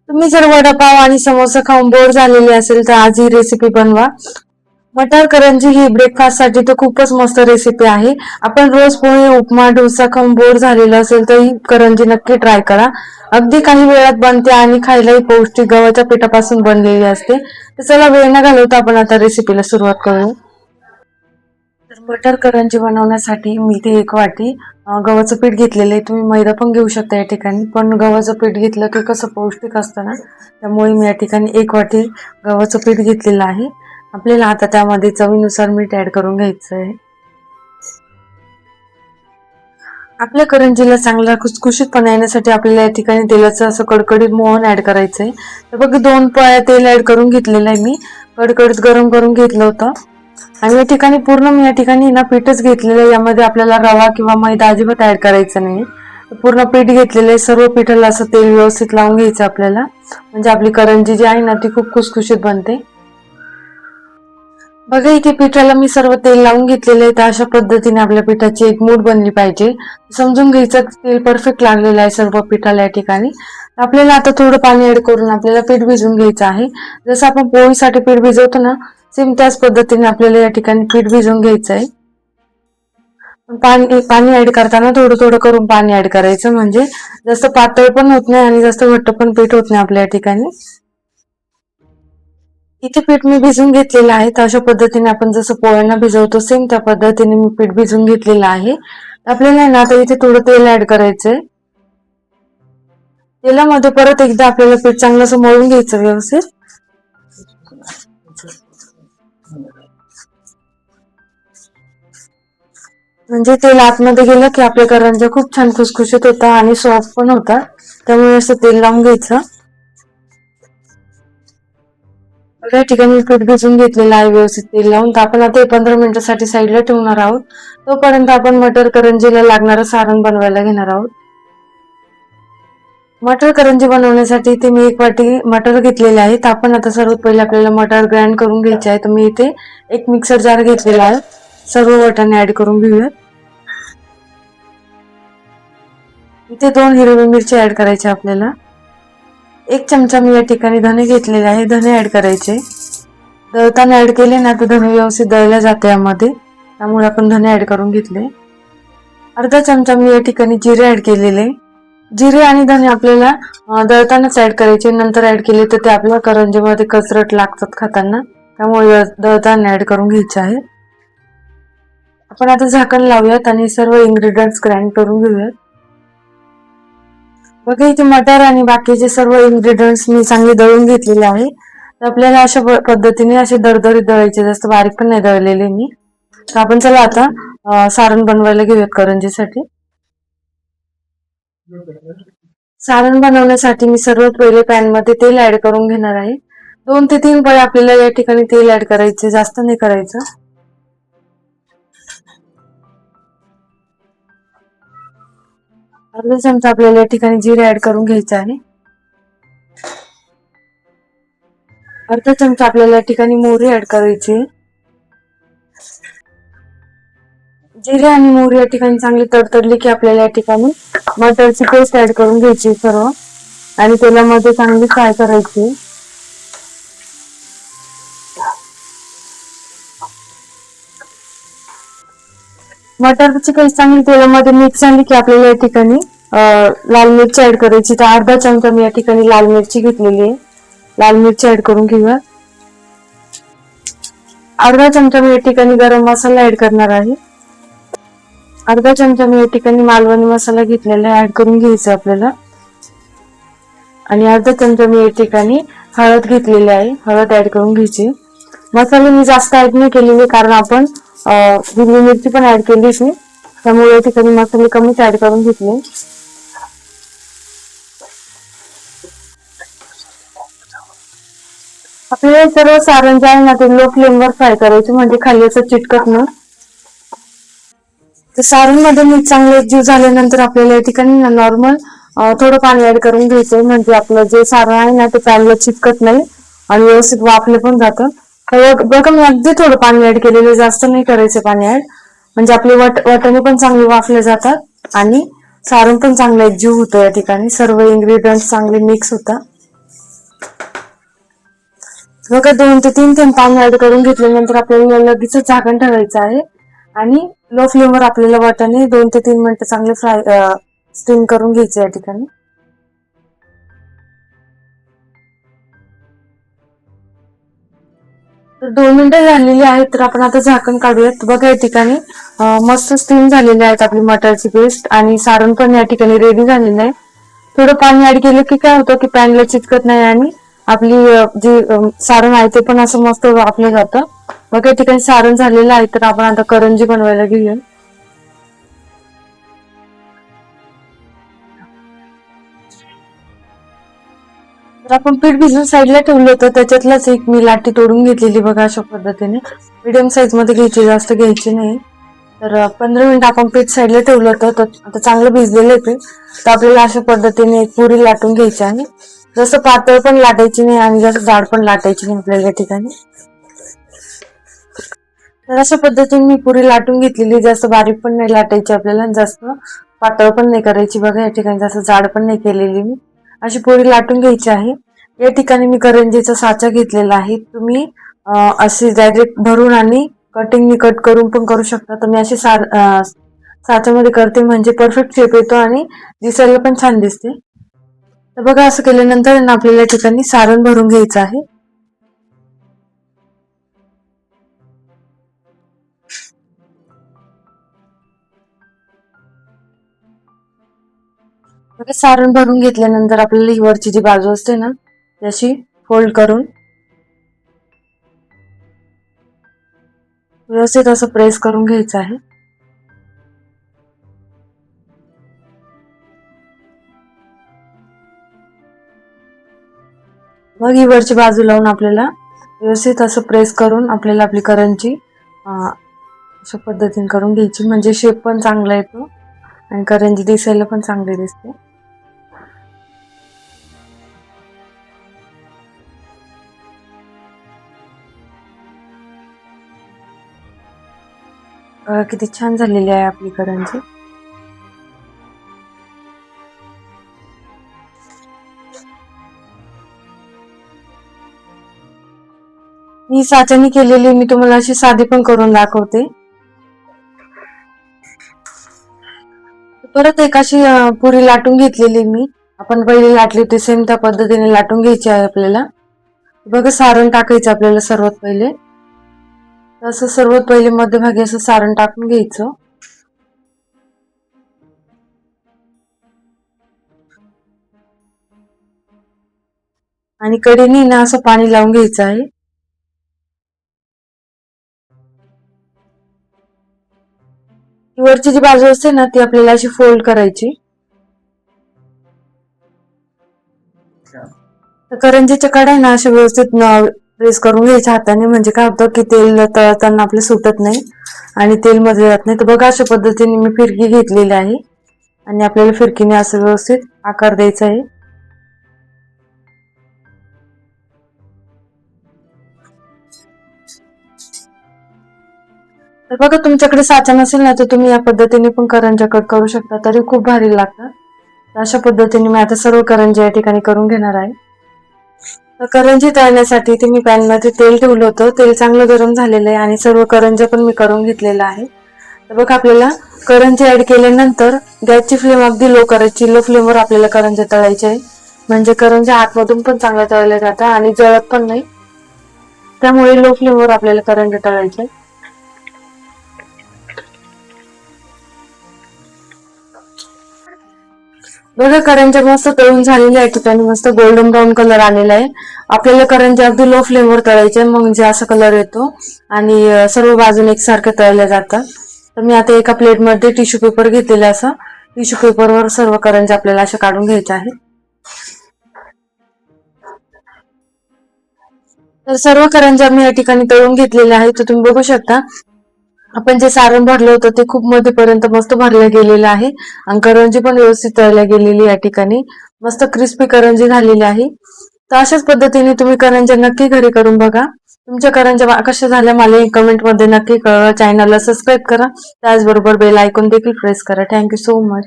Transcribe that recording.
तुम्ही जर वडापाव आणि समोसा खाऊन बोर झालेले असेल तर आज ही रेसिपी बनवा। मटार करंजी ही ब्रेकफास्ट साठी तर खूपच मस्त रेसिपी आहे। आपण रोज पोहे उपमा डोसा खाऊन बोर झालेलं असेल तर ही करंजी नक्की ट्राय करा। अगदी काही वेळात बनते आणि खायलाही पौष्टिक गव्हाच्या पिठापासून बनलेली असते। तर चला वेळ न घालवता आपण आता रेसिपीला सुरुवात करू। तर मटर करंजी बनवण्यासाठी मी इथे 1 वाटी गव्हाचं पीठ घेतलेलं आहे। तुम्ही मैदा पण घेऊ शकता या ठिकाणी, पण गव्हाचं पीठ घेतलं की कसं पौष्टिक असतं ना, त्यामुळे मी या ठिकाणी 1 वाटी गव्हाचं पीठ घेतलेलं आहे। आपल्याला आता त्यामध्ये चवीनुसार मीठ ऍड करून घ्यायचं आहे। आपल्या करंजीला चांगला खुसखुशीतपणा येण्यासाठी आपल्याला या ठिकाणी तेलाचं असं कडकडीत मोहन ऍड करायचं आहे। तर बघ 2 पळ्या तेल ऍड करून घेतलेलं आहे मी, कडकडीत गरम करून घेतलं होतं। आणि या ठिकाणी पूर्ण मी या ठिकाणी ना पीठच घेतलेलं आहे, यामध्ये आपल्याला रवा किंवा मैदा अजिबात ऍड करायचं नाही। पूर्ण पीठ घेतलेलं आहे, सर्व पिठाला असं तेल व्यवस्थित लावून घ्यायचं आपल्याला, म्हणजे आपली करंजी जी आहे ना ती खूप खुसखुशीत बनते। बघा इथे पिठाला मी सर्व तेल लावून घेतलेले आहे। तर अशा पद्धतीने आपल्या पिठाची एक मूठ बनली पाहिजे, समजून घ्यायचं तेल परफेक्ट लागलेलं आहे सर्व पिठाला या ठिकाणी। आपल्याला आता थोडं पाणी ऍड करून आपल्याला पीठ भिजवून घ्यायचं आहे। जसं आपण पोळीसाठी पीठ भिजवतो ना, सेम त्याच पद्धतीने आपल्याला या ठिकाणी पीठ भिजवून घ्यायचं आहे। पाणी ऍड करताना थोडं थोडं करून पाणी ऍड करायचं, म्हणजे जास्त पातळ पण होत नाही आणि जास्त घट्ट पण पीठ होत नाही आपल्या या ठिकाणी। इथे पीठ मी भिजवून घेतलेलं आहे। तर अशा पद्धतीने आपण जसं पोळ्यांना भिजवतो सेम त्या पद्धतीने मी पीठ भिजवून घेतलेलं आहे। आपल्याला ना आता इथे थोडं तेल ऍड करायचंय। तेलामध्ये परत एकदा आपल्याला पीठ चांगलं असं मळून घ्यायचं व्यवस्थित। म्हणजे तेल आतमध्ये गेलं की आपल्या करंज्या खूप छान खुसखुशीत होतात आणि सॉफ्ट पण होतात, त्यामुळे असं तेल लावून घ्यायचं। या ठिकाणी पीठ भिजवून घेतलेलं आहे व्यवस्थित तेल लावून। तर आपण आता 15 मिनिटांसाठी साईडला ठेवणार आहोत। तोपर्यंत आपण मटर करंजीला लागणारं सारण बनवायला घेणार आहोत। मटर करंजी बनवण्यासाठी इथे मी 1 वाटी मटर घेतलेले आहे। तर आपण आता सर्वात पहिले आपल्याला मटर ग्राइंड करून घ्यायचे आहे। तर मी इथे एक मिक्सर जार घेतलेला आहे, सर्व वाटाणे ऍड करून घेऊयात। इथे 2 हिरवी मिरची ऍड करायची आपल्याला। 1 चमचा मी या ठिकाणी धने घेतलेले आहे, धने ऍड करायचे। दळताना ऍड केले ना तर धने व्यवस्थित दळले जाते यामध्ये, त्यामुळे आपण धने ऍड करून घेतले। अर्धा चमचा मी या ठिकाणी जिरे ऍड केलेले। जिरे आणि धने आपल्याला दळतानाच ऍड करायचे, नंतर ऍड केले तर ते आपल्या करंजीमध्ये कचरट लागतात खाताना, त्यामुळे दळताना ऍड करून घ्यायचे आहे। आपण आता झाकण लावूयात आणि सर्व इन्ग्रेडियंट्स ग्राइंड करून घेऊयात। बघा इथे मटर आणि बाकीचे सर्व इन्ग्रेडियंट्स मी चांगले दळून घेतलेले आहे। तर आपल्याला अशा पद्धतीने असे दरदरीत दळायचे, जास्त बारीक पण नाही दळलेले मी। तर आपण चला आता सारण बनवायला घेऊयात करंजीसाठी। सारण बनवण्यासाठी मी सर्वात पहिले पॅन मध्ये तेल ऍड करून घेणार आहे। 2 ते 3 पळे आपल्याला या ठिकाणी तेल ऍड करायचे, जास्त नाही करायचं। अर्धा चमचा आपल्याला या ठिकाणी जिरे ऍड करून घ्यायचे आहे। अर्धा चमचा आपल्याला या ठिकाणी मोहरी ऍड करायची। जिरे आणि मोहरी या ठिकाणी चांगली तडतडली की आपल्याला या ठिकाणी मटरची पेस्ट ऍड करून घ्यायची सर्व, आणि तेलामध्ये चांगली फ्राय करायची। मटरची पेस्ट चांगली तेलामध्ये मिक्स झाली की आपल्याला या ठिकाणी लाल मिरची ऍड करायची। तर अर्धा चमचा मी या ठिकाणी लाल मिरची घेतलेली आहे, लाल मिरची ऍड करून घेऊया। अर्धा चमचा मी या ठिकाणी गरम मसाला ऍड करणार आहे। अर्धा चमचा मी या ठिकाणी मालवणी मसाला घेतलेला ऍड करून घ्यायचा आपल्याला। आणि अर्धा चमचा मी या ठिकाणी हळद घेतलेली आहे, हळद ऍड करून घ्यायची। मसाले मी जास्त ऍड नाही केलेले, कारण आपण हिरवी मिरची पण ऍड केली होती, त्यामुळे या ठिकाणी मसाले कमीच ऍड करून घेतले। आपल्याला सर्व सारण जे आहे ना ते लो फ्लेमवर फ्राय करायचे, म्हणजे खाली असं चिटकत नाही। तर सारण मध्ये मीठ चांगलं एकजीव झाल्यानंतर आपल्याला या ठिकाणी नॉर्मल थोडं पाणी ऍड करून घ्यायचंय, म्हणजे आपलं जे सारण आहे ना ते पॅनला चिटकत नाही आणि व्यवस्थित वाफले पण जातं। बघा मी अगदी थोडं पाणी ऍड केलेलं, जास्त नाही करायचं पाणी ऍड, म्हणजे आपले वाटाणे पण चांगले वाफले जातात आणि सारण पण चांगलं एकजीव होतं। या ठिकाणी सर्व इन्ग्रेडियंट्स चांगले मिक्स होतात। बघा 2 ते 3 थेंब पाणी ऍड करून घेतल्यानंतर आपल्याला लगेच झाकण ठेवायचं आहे आणि लो फ्लेमवर आपल्याला वाटाणे 2 ते 3 मिनिटं चांगले स्टीम करून घ्यायचे या ठिकाणी. तर 2 मिनिटं झालेली आहेत, तर आपण आता झाकण काढूयात. बघा या ठिकाणी मस्त स्टीम झालेली आहेत आपली मटरची पेस्ट आणि सारण पण या ठिकाणी रेडी झालेलं आहे. थोडं पाणी ऍड केलं की काय होतं की पॅनला चिटकत नाही आणि आपली जी सारण आहे ते पण असं मस्त वाफलं जातं. बघा या ठिकाणी सारण झालेलं आहे, तर आपण आता करंजी बनवायला घेऊया. तर आपण पीठ भिजून साईडला ठेवलं होतं, त्याच्यातलाच एक मी लाटी तोडून घेतलेली बघा अशा पद्धतीने. मीडियम साईज मध्ये घ्यायची, जास्त घ्यायची नाही. तर 15 मिनिट आपण पीठ साईडला ठेवलं होतं, तर आता चांगलं भिजलेलं आहे पीठ. तर आपल्याला अशा पद्धतीने एक पुरी लाटून घ्यायची आहे. जसं पातळ पण लाटायची नाही आणि जास्त जाड पण लाटायची नाही आपल्याला या ठिकाणी. तर अशा पद्धतीने मी पुरी लाटून घेतलेली. जास्त बारीक पण नाही लाटायची आपल्याला, जास्त पातळ पण नाही करायची. बघा या ठिकाणी जास्त जाड पण नाही केलेली मी. अशी पुरी लाटून घ्यायची आहे. या ठिकाणी मी करंजीचा साचा घेतलेला आहे. तुम्ही अशी डायरेक्ट भरून आणि कटिंगनी कट करून पण करू शकता. तर मी अशी साच्यामध्ये करते, म्हणजे परफेक्ट शेप येतो आणि दिसायला पण छान दिसते. तर बघा असं केल्यानंतर ना आपल्याला या ठिकाणी सारण भरून घ्यायचं आहे. बघा सारण भरून घेतल्यानंतर आपल्याला ही वरची जी बाजू असते ना त्याची फोल्ड करून व्यवस्थित असं प्रेस करून घ्यायचं आहे. मग ही वरची बाजू लावून आपल्याला व्यवस्थित असं प्रेस करून आपल्याला आपली करंजी अशा पद्धतीने करून घ्यायची, म्हणजे शेप पण चांगला येतो आणि करंजी दिसायला पण चांगली दिसते. किती छान झालेली आहे आपली करंजी. मी साच्याने केलेली, मी तुम्हाला अशी साधी पण करून दाखवते. परत एक अशी पुरी लाटून घेतलेली मी. आपण पहिले लाटली होती सेम त्या पद्धतीने लाटून घ्यायची आहे आपल्याला. बघा सारण टाकायचं आपल्याला सर्वात पहिले. असं सर्वात पहिले मध्यभागी असं सारण टाकून घ्यायचं. आणि कढईने ना असं पाणी लावून घ्यायचं आहे. वरची जी बाजू असते ना ती आपल्याला अशी फोल्ड करायची. करंजीच्या कढया ना अशा व्यवस्थित प्रेस करून घ्यायच्या हाताने, म्हणजे काय होतं की तेल तळताना आपले सुटत नाही आणि तेल मध्ये जात नाही. तर बघा अशा पद्धतीने मी फिरकी घेतलेली आहे आणि आपल्याला फिरकीने असं व्यवस्थित आकार द्यायचा आहे. तर बघा तुमच्याकडे साचा नसेल ना तर तुम्ही या पद्धतीने पण करंज्या कट करू शकता, तरी खूप भारी लागतात. अशा पद्धतीने मी आता सर्व करंज्या या ठिकाणी करून घेणार आहे. तर करंजी तळण्यासाठी ते मी पॅन मध्ये तेल ठेवलं होतं. तेल चांगलं गरम झालेलं आहे आणि सर्व करंज्या पण मी करून घेतलेल्या आहे. तर बघा आपल्याला करंजी ऍड केल्यानंतर गॅसची फ्लेम अगदी लो करायची. लो फ्लेमवर आपल्याला करंज्या तळायच्या आहे, म्हणजे करंज्या आतमधून पण चांगल्या तळल्या जातात आणि जळत पण नाही. त्यामुळे लो फ्लेमवर आपल्याला करंज्या तळायच्या. बघा करंज्या मस्त तळून झालेल्या आहे. ठिकाणी मस्त गोल्डन ब्राऊन कलर आलेला आहे. आपल्याला करंज्या अगदी लो फ्लेमवर तळायच्या, म्हणजे असा कलर येतो आणि सर्व बाजूने एकसारख्या तळल्या जातात. तर मी आता एका प्लेटमध्ये टिश्यू पेपर घेतलेला, असा टिश्यू पेपरवर सर्व करंज्या आपल्याला अशा काढून घ्यायच्या आहेत. तर सर्व करंज्या मी या ठिकाणी तळून घेतलेल्या आहेत. तर तुम्ही बघू शकता आपण जे सारण भरलं होतं ते खूप मध्यपर्यंत मस्त भरलं गेलेलं आहे आणि करंजी पण व्यवस्थित तळल्या गेलेली या ठिकाणी मस्त क्रिस्पी करंजी झालेली आहे. तर अशाच पद्धतीने तुम्ही करंज्या नक्की घरी करून बघा. तुमच्या करंज्या कशा झाल्या मला कमेंट मध्ये नक्की कळवा. चॅनलला सबस्क्राईब करा, त्याचबरोबर बेल आयकॉन देखील प्रेस करा. Thank you so much.